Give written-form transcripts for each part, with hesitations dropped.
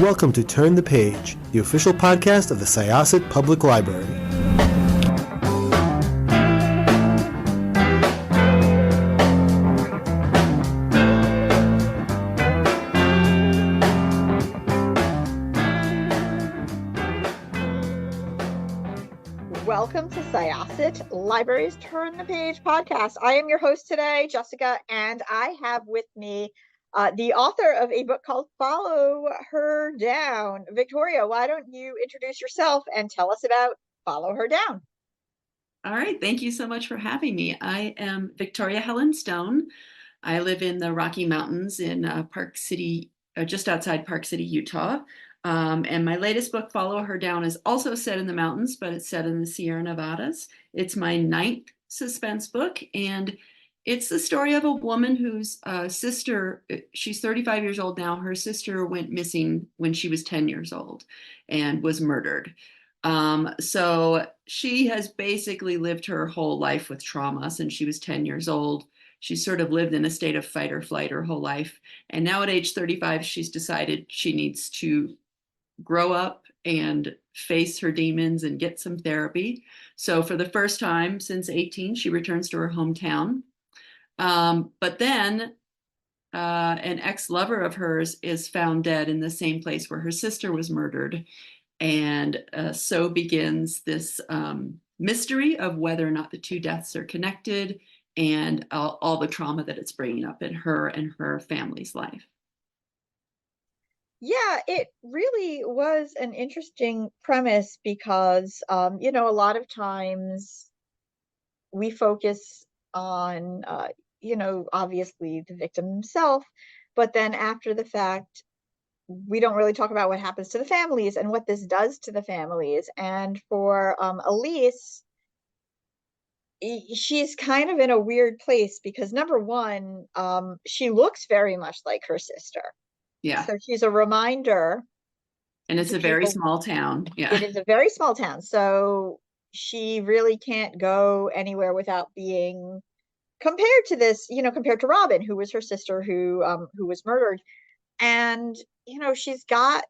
welcome to Turn the Page, the official podcast of the Syosset Public Library. Welcome to Syosset Library's Turn the Page podcast. I am your host today, Jessica, and I have with me the author of a book called Follow Her Down. Victoria, why don't you introduce yourself and tell us about Follow Her Down? All right, thank you so much for having me. I am Victoria Helen Stone. I live in the Rocky Mountains in Park City, just outside Park City, Utah. And my latest book, Follow Her Down, is also set in the mountains, but it's set in the Sierra Nevadas. It's my 9th suspense book, and it's the story of a woman whose sister, she's 35 years old now, her sister went missing when she was 10 years old and was murdered. So she has basically lived her whole life with trauma since she was 10 years old. She's sort of lived in a state of fight or flight her whole life. And now at age 35, she's decided she needs to grow up and face her demons and get some therapy. So for the first time since 18, she returns to her hometown. But then an ex-lover of hers is found dead in the same place where her sister was murdered. And so begins this mystery of whether or not the two deaths are connected, and all the trauma that it's bringing up in her and her family's life. Yeah, it really was an interesting premise because, a lot of times we focus on, obviously the victim himself, but then after the fact, we don't really talk about what happens to the families and what this does to the families. And for Elise, she's kind of in a weird place because number one, she looks very much like her sister. Yeah. So she's a reminder. And it's a very small town. Yeah. It is a very small town. So she really can't go anywhere without being compared to this, compared to Robin, who was her sister who was murdered. And, she's got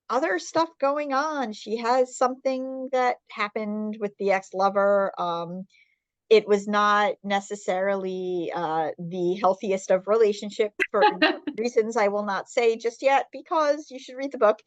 other stuff going on. She has something that happened with the ex-lover. It was not necessarily the healthiest of relationships for reasons I will not say just yet because you should read the book.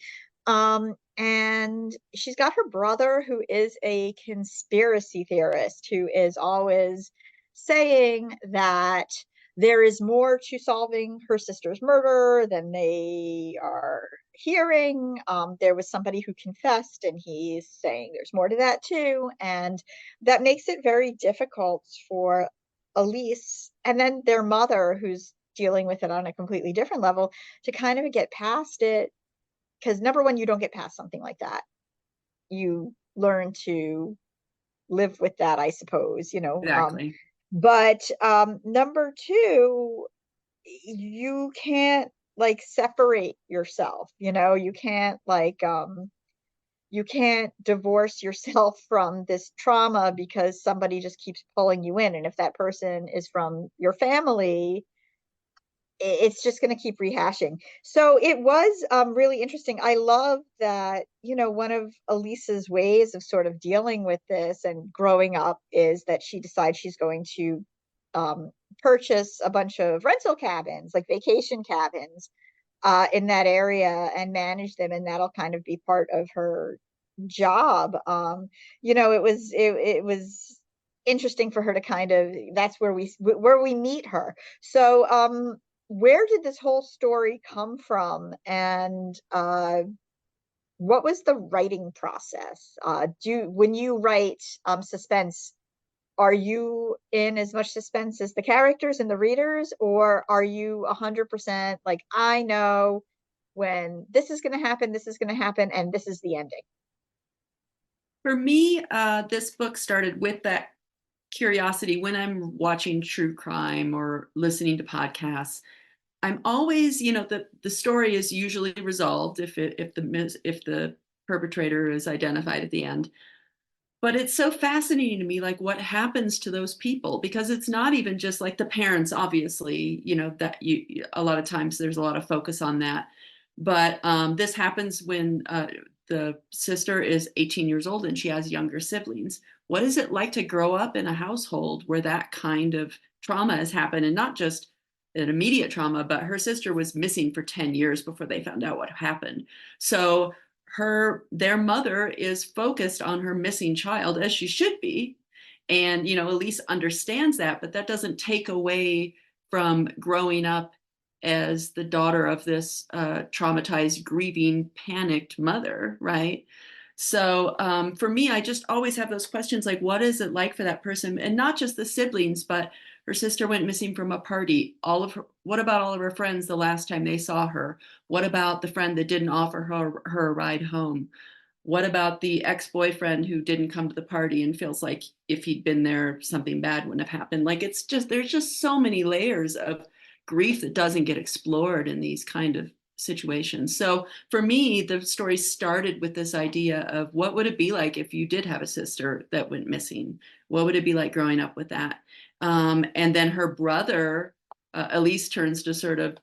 And she's got her brother who is a conspiracy theorist who is always saying that there is more to solving her sister's murder than they are hearing. There was somebody who confessed, and he's saying there's more to that too. And that makes it very difficult for Elise and then their mother, who's dealing with it on a completely different level, to kind of get past it. Because number one, you don't get past something like that. You learn to live with that, I suppose, Exactly. But number two, you can't separate yourself, you can't you can't divorce yourself from this trauma because somebody just keeps pulling you in. And if that person is from your family, it's just going to keep rehashing. So it was really interesting. I love that, one of Elise's ways of sort of dealing with this and growing up is that she decides she's going to purchase a bunch of rental cabins, like vacation cabins in that area and manage them. And that'll kind of be part of her job. It was interesting for her to kind of, that's where we meet her. So where did this whole story come from, and what was the writing process? When you write suspense, are you in as much suspense as the characters and the readers, or are you 100% like, I know when this is going to happen, and this is the ending? For me, this book started with that curiosity. When I'm watching true crime or listening to podcasts, I'm always, the story is usually resolved if the perpetrator is identified at the end. But it's so fascinating to me, like what happens to those people, because it's not even just like the parents, obviously, that a lot of times there's a lot of focus on that. But this happens when the sister is 18 years old and she has younger siblings. What is it like to grow up in a household where that kind of trauma has happened, and not just an immediate trauma, but her sister was missing for 10 years before they found out what happened. So their mother is focused on her missing child, as she should be. And, Elise understands that, but that doesn't take away from growing up as the daughter of this traumatized, grieving, panicked mother, right? So for me, I just always have those questions like, what is it like for that person? And not just the siblings, but her sister went missing from a party. What about all of her friends the last time they saw her? What about the friend that didn't offer her a ride home? What about the ex-boyfriend who didn't come to the party and feels like if he'd been there, something bad wouldn't have happened? Like, there's just so many layers of grief that doesn't get explored in these kind of situations. So for me, the story started with this idea of what would it be like if you did have a sister that went missing? What would it be like growing up with that? And then her brother, Elise, turns to sort of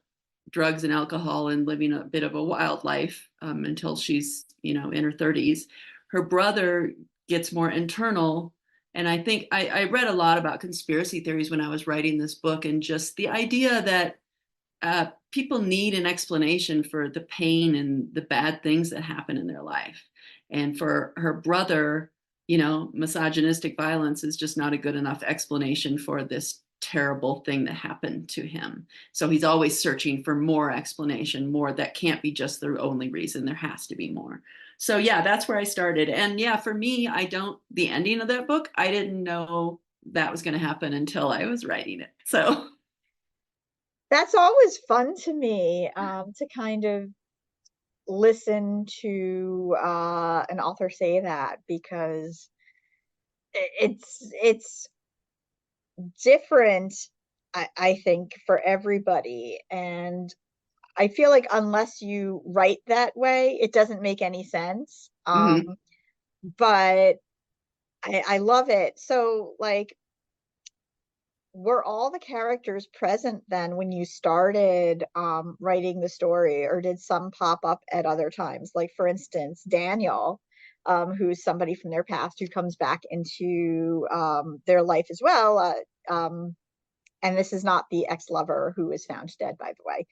drugs and alcohol and living a bit of a wild life until she's, in her 30s. Her brother gets more internal. And I think I read a lot about conspiracy theories when I was writing this book, and just the idea that people need an explanation for the pain and the bad things that happen in their life. And for her brother, misogynistic violence is just not a good enough explanation for this terrible thing that happened to him. So he's always searching for more explanation, more that can't be just the only reason. There has to be more. So yeah, that's where I started. And yeah, for me, the ending of that book, I didn't know that was going to happen until I was writing it. So That's always fun to me, to kind of listen to an author say that, because it's different, I think, for everybody. And I feel like unless you write that way, it doesn't make any sense. mhm. But I love it. So, like, were all the characters present then when you started writing the story, or did some pop up at other times? Like, for instance, Daniel, who's somebody from their past who comes back into their life as well. And this is not the ex-lover who was found dead, by the way.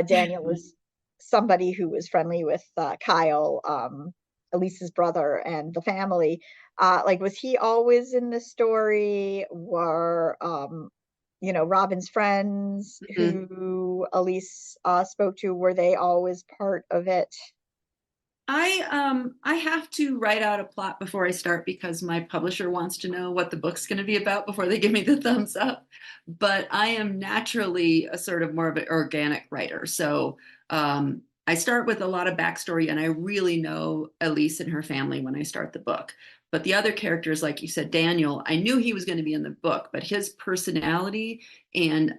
Daniel is somebody who was friendly with Kyle, Elise's brother, and the family. Like, was he always in the story? Were Robin's friends Mhm. who Elise spoke to, were they always part of it? I have to write out a plot before I start because my publisher wants to know what the book's going to be about before they give me the thumbs up. But I am naturally a sort of more of an organic writer. So I start with a lot of backstory, and I really know Elise and her family when I start the book. But the other characters, like you said, Daniel, I knew he was going to be in the book, but his personality and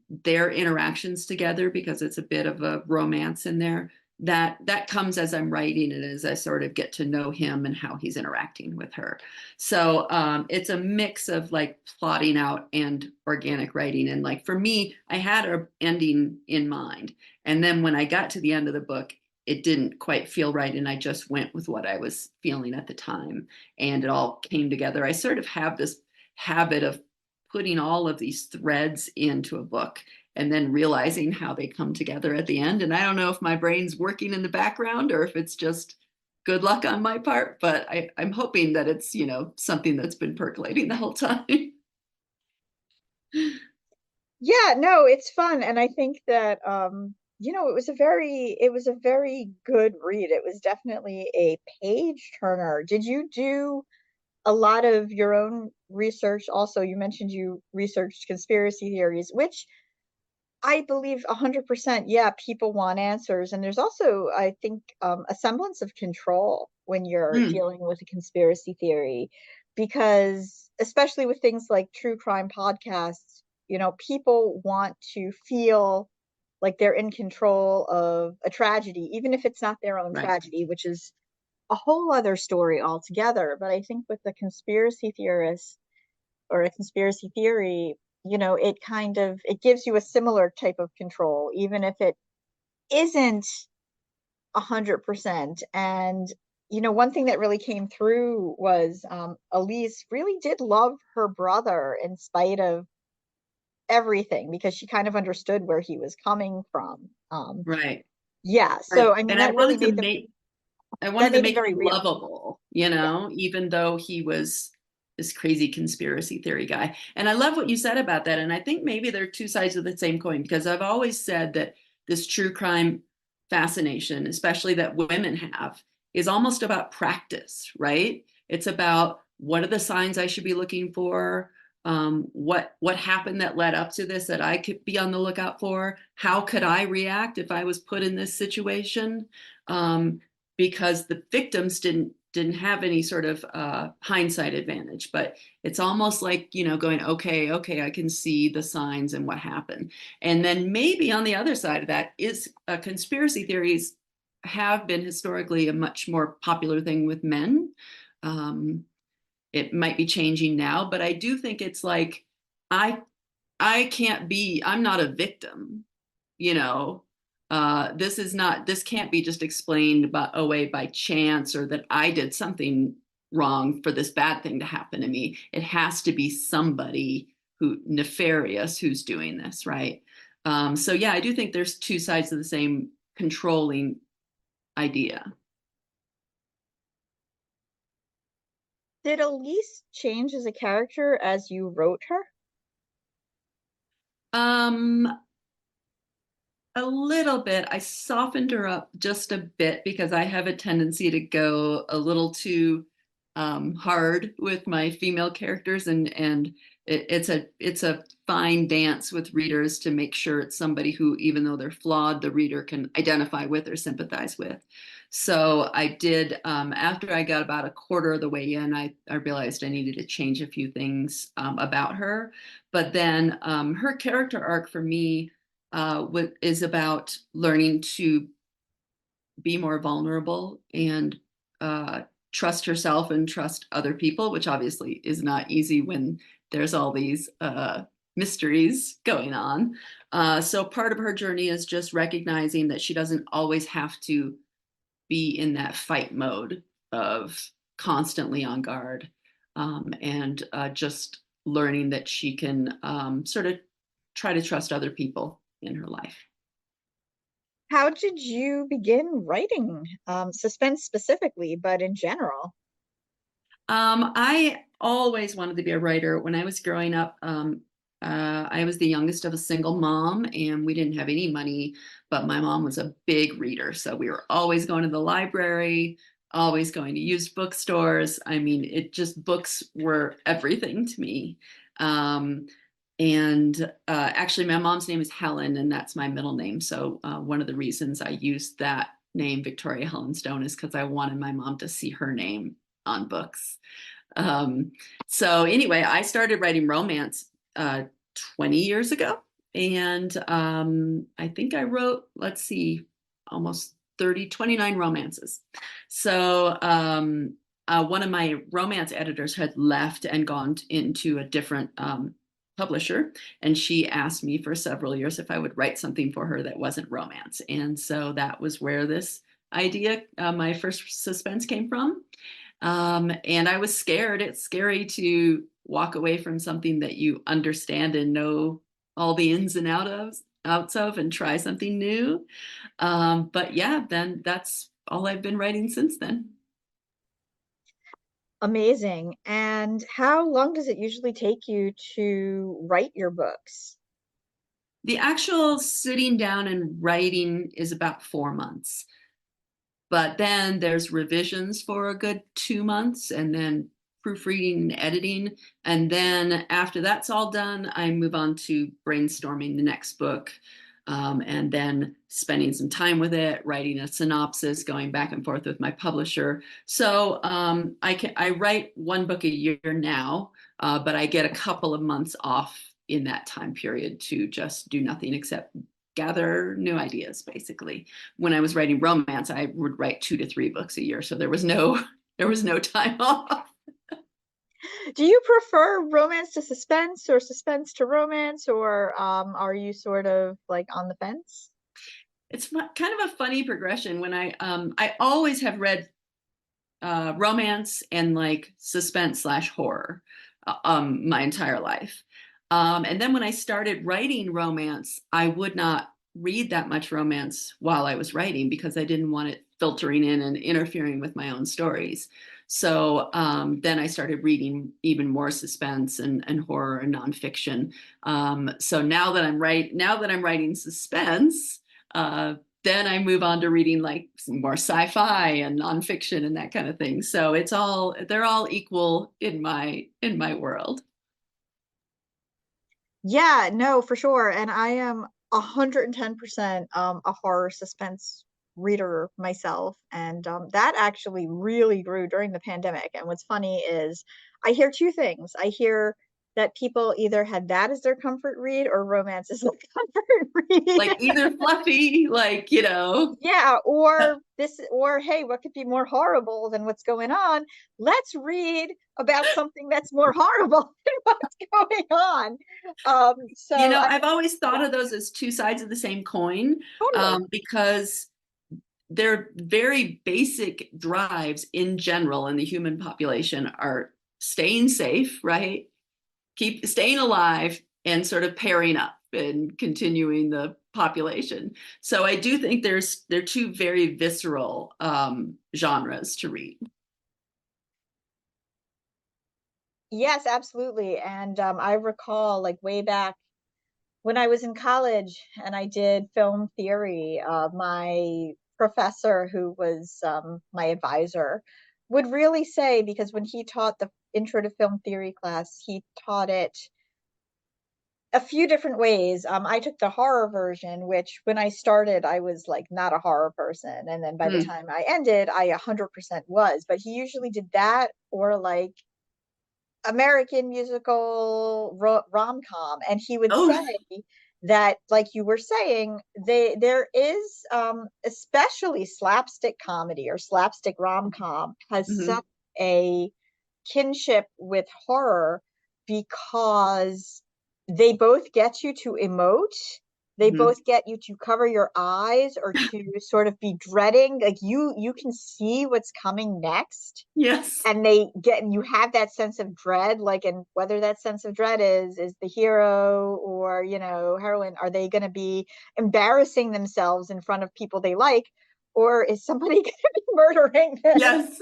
their interactions together, because it's a bit of a romance in there, that comes as I'm writing it, as I sort of get to know him and how he's interacting with her. So it's a mix of like plotting out and organic writing. And like for me, I had an ending in mind. And then when I got to the end of the book, it didn't quite feel right. And I just went with what I was feeling at the time. And it all came together. I sort of have this habit of putting all of these threads into a book and then realizing how they come together at the end. And I don't know if my brain's working in the background or if it's just good luck on my part, but I'm hoping that it's, something that's been percolating the whole time. Yeah, no, it's fun. And I think that it was a very good read. It was definitely a page turner. Did you do a lot of your own research? Also, you mentioned you researched conspiracy theories, which I believe 100%. Yeah, people want answers. And there's also, I think, a semblance of control when you're Mm, dealing with a conspiracy theory, because especially with things like true crime podcasts, people want to feel like they're in control of a tragedy, even if it's not their own right. tragedy, which is a whole other story altogether. But I think with the conspiracy theorist or a conspiracy theory, it gives you a similar type of control, even if it isn't 100%. And one thing that really came through was Elise really did love her brother in spite of everything, because she kind of understood where he was coming from. Right. Yeah, so Right. I mean And I that really wanted to made them make I that wanted to made him make him very real. lovable, Yeah. even though he was this crazy conspiracy theory guy. And I love what you said about that. And I think maybe they're two sides of the same coin, because I've always said that this true crime fascination, especially that women have, is almost about practice, right? It's about, what are the signs I should be looking for? What happened that led up to this that I could be on the lookout for? How could I react if I was put in this situation? Um, because the victims didn't have any sort of hindsight advantage, but it's almost like, going, okay, I can see the signs and what happened. And then maybe on the other side of that is conspiracy theories have been historically a much more popular thing with men. um, it might be changing now, but I do think it's like, i I'm not a victim, you know this can't be just explained away by chance, or that I did something wrong for this bad thing to happen to me. It has to be somebody who nefarious who's doing this, right? So yeah, I do think there's two sides of the same controlling idea. Did Elise change as a character as you wrote her? um A little bit. I softened her up just a bit, because I have a tendency to go a little too hard with my female characters, and it's a fine dance with readers to make sure it's somebody who, even though they're flawed, the reader can identify with or sympathize with. So I did. After I got about a quarter of the way in, I realized I needed to change a few things about her. But then her character arc for me is about learning to be more vulnerable and uh, trust herself and trust other people, which obviously is not easy when there's all these mysteries going on. So part of her journey is just recognizing that she doesn't always have to be in that fight mode of constantly on guard, and just learning that she can sort of try to trust other people in her life. How did you begin writing suspense specifically, but in general? I always wanted to be a writer. When I was growing up, I was the youngest of a single mom, and we didn't have any money, but my mom was a big reader. So we were always going to the library, always going to used bookstores. I mean, books were everything to me. Um, and actually, my mom's name is Helen, and that's my middle name. So one of the reasons I used that name, Victoria Helen Stone, is because I wanted my mom to see her name on books. Um, so anyway, I started writing romance 20 years ago. And I think I wrote, let's see, almost 29 romances. So one of my romance editors had left and gone into a different publisher. And she asked me for several years if I would write something for her that wasn't romance. And so that was where this idea, my first suspense, came from. And I was scared. It's scary to walk away from something that you understand and know all the ins and outs of, and try something new. But yeah, then that's all I've been writing since then. Amazing. And how long does it usually take you to write your books? The actual sitting down and writing is about 4 months. But then there's revisions for a good 2 months, and then proofreading and editing. And then after that's all done, I move on to brainstorming the next book, and then spending some time with it, writing a synopsis, going back and forth with my publisher. So I write one book a year now, but I get a couple of months off in that time period to just do nothing except gather new ideas, basically. When I was writing romance, I would write 2 to 3 books a year, so there was no there was no time off. Do you prefer romance to suspense or suspense to romance, or are you sort of like on the fence? it's kind of a funny progression when I always have read romance and like suspense slash horror my entire life. And then when I started writing romance, I would not read that much romance while I was writing because I didn't want it filtering in and interfering with my own stories. So then I started reading even more suspense and horror and nonfiction. So now that I'm writing suspense, uh, then I move on to reading like more sci-fi and nonfiction and that kind of thing. So they're all equal in my world. Yeah, no, for sure. And I am 110% a horror suspense reader myself. And that actually really grew during the pandemic. And what's funny is I hear two things. I hear that people either had that as their comfort read or romance as their comfort read. Like either fluffy, like, Yeah, or hey, what could be more horrible than what's going on? Let's read about something that's more horrible than what's going on. I've always thought Yeah, of those as two sides of the same coin, totally. because they're very basic drives in general in the human population are staying safe, right? Keep staying alive and sort of pairing up and continuing the population. So I do think they're two very visceral genres to read. Yes, absolutely. And I recall like way back when I was in college and I did film theory, my professor, who was my advisor, would really say, because when he taught the intro to film theory class, he taught it a few different ways. I took the horror version, which when I started, I was like not a horror person. And then by the Mm. time I ended, I 100% was. But he usually did that or like American musical rom-com, and he would Oh, say that, like you were saying, there is especially slapstick comedy or slapstick rom-com has mhm. such a kinship with horror because they both get you to emote. They Mhm. both get you to cover your eyes or to sort of be dreading. Like you can see what's coming next, Yes. and they get and you have that sense of dread, like, and whether that sense of dread is the hero or heroine, are they going to be embarrassing themselves in front of people they like, or is somebody going to be murdering them? Yes.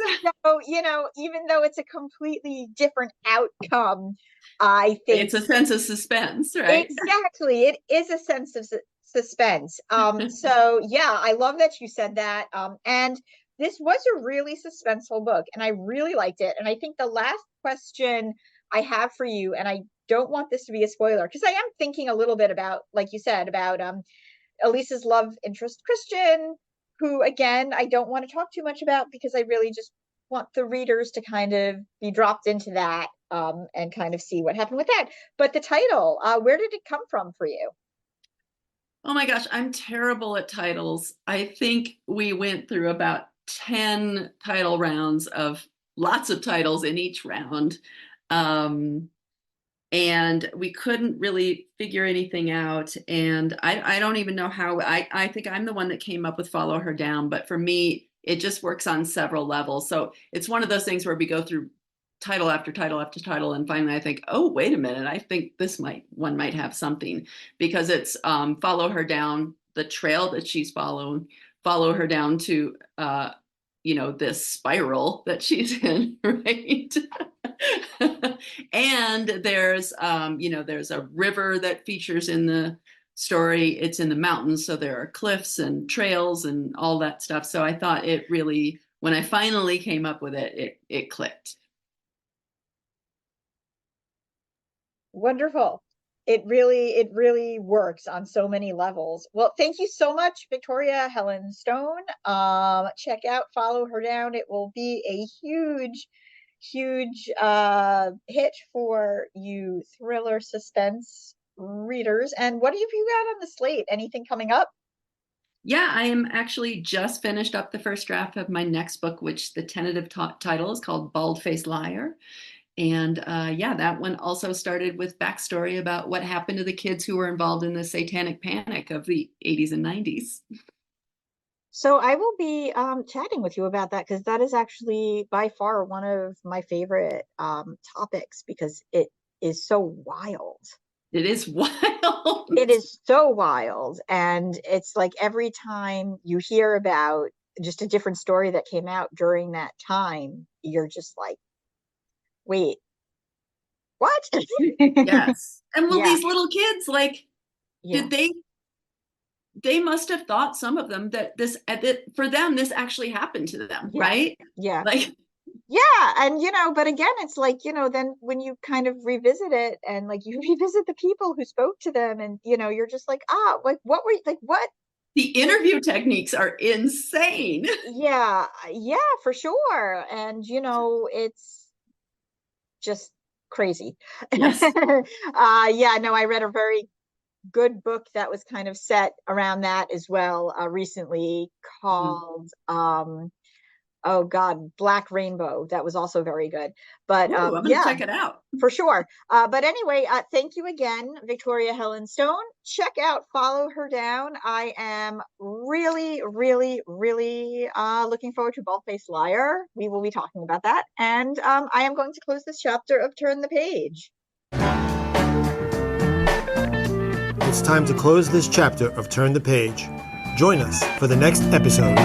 So even though it's a completely different outcome, I think It's a sense of suspense, right? exactly. It is a sense of suspense. So yeah, I love that you said that. And this was a really suspenseful book, and I really liked it. And I think the last question I have for you, and I don't want this to be a spoiler, because I am thinking a little bit about, like you said, about Elise's love interest, Christian, who again I don't want to talk too much about because I really just want the readers to kind of be dropped into that, and kind of see what happened with that. But the title, where did it come from for you? Oh my gosh, I'm terrible at titles. I think we went through about 10 title rounds of lots of titles in each round. Um, and we couldn't really figure anything out. And I don't even know how. I think I'm the one that came up with Follow Her Down, but for me, it just works on several levels. So it's one of those things where we go through title after title after title, and finally I think, oh, wait a minute, I think this might have something, because it's follow her down the trail that she's following, follow her down to this spiral that she's in, right? And there's a river that features in the story. It's in the mountains, so there are cliffs and trails and all that stuff. So I thought it really, when I finally came up with it clicked. Wonderful. It really works on so many levels. Well, thank you so much, Victoria Helen Stone. Check out Follow Her Down. It will be a huge hit for you thriller suspense readers. And what have you got on the slate? Anything coming up? Yeah, I am actually just finished up the first draft of my next book, which the tentative title is called Bald Faced Liar. And yeah, that one also started with backstory about what happened to the kids who were involved in the satanic panic of the 80s and 90s. So I will be chatting with you about that because that is actually by far one of my favorite topics because it is so wild. It is wild. It is so wild. And it's like every time you hear about just a different story that came out during that time, you're just like, wait, what? Yes. And well, Yeah, these little kids, like, yeah, did they must have thought, some of them, that that for them this actually happened to them, yeah, right? yeah. Like, Yeah, and but again, it's like, then when you kind of revisit it and like you revisit the people who spoke to them and you're just like, like what were you like what? the interview techniques are insane. Yeah, yeah, for sure. And it's just crazy. Yes. Yeah, no, I read a very good book that was kind of set around that as well, recently Mhm. called oh God, Black Rainbow. That was also very good. But Ooh, I'm gonna yeah, check it out. for sure. But anyway, thank you again, Victoria Helen Stone. Check out, follow her down. I am really, really, really looking forward to Bald-Faced Liar. We will be talking about that. And I am going to close this chapter of Turn the Page. It's time to close this chapter of Turn the Page. Join us for the next episode.